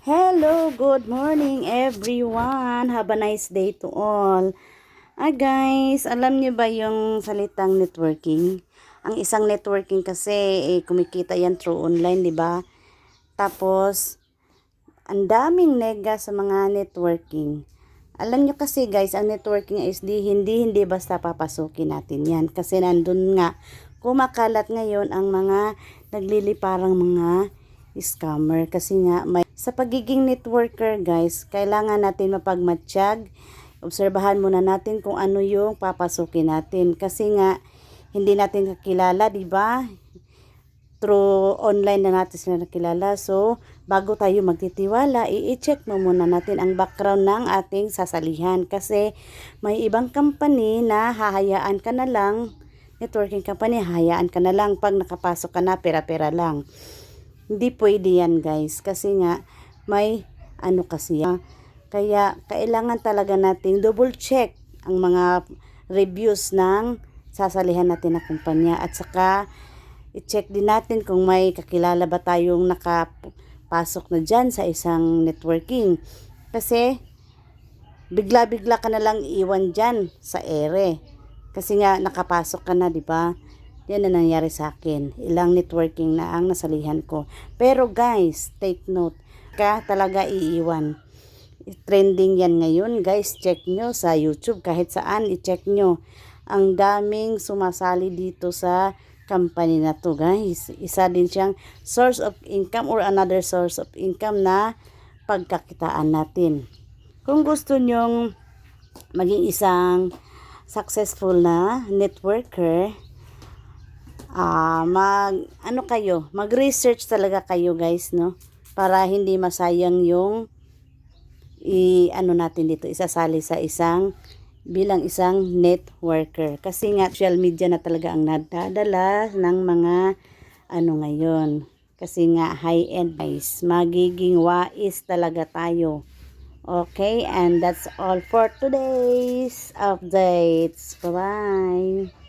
Hello, good morning everyone. Have a nice day to all. Guys, alam niyo ba yung salitang networking? Ang isang networking kasi kumikita yan through online, 'di ba? Tapos ang daming nega sa mga networking. Alam niyo kasi guys, ang networking is hindi basta papasukin natin yan. Kasi nandun nga, kumakalat ngayon ang mga nagliliparang mga scammer. Kasi nga, sa pagiging networker guys, kailangan natin mapagmatsyag. Obserbahan muna natin kung ano yung papasukin natin. Kasi nga, hindi natin kakilala, di ba? Through online na natin sila nakilala. So, bago tayo magtitiwala, i-check mo muna natin ang background ng ating sasalihan. Kasi may ibang company na hahayaan ka na lang, networking company, hahayaan ka na lang pag nakapasok ka na, pera-pera lang. Hindi pwede yan guys. Kasi nga, may ano kasi yan. Kaya, kailangan talaga nating double check ang mga reviews ng sasalihan natin na kumpanya. At saka, i-check din natin kung may kakilala ba tayong nakapasok na dyan sa isang networking. Kasi, bigla-bigla ka na lang iwan dyan sa ere. Kasi nga, nakapasok ka na, di ba? Yan na nangyari sa akin. Ilang networking na ang nasalihan ko. Pero guys, take note. Ka talaga iiwan. Trending yan ngayon. Guys, check nyo sa YouTube. Kahit saan, i-check nyo. Ang daming sumasali dito sa company na to guys. Isa din siyang source of income or another source of income na pagkakitaan natin. Kung gusto nyong maging isang successful na networker, mag-research talaga kayo guys, no? Para hindi masayang yung natin dito, isasali sa bilang isang networker. Kasi nga, social media na talaga ang nadadala ng mga ngayon. Kasi nga, high-end guys. Magiging wais talaga tayo. Okay, and that's all for today's updates. Bye-bye.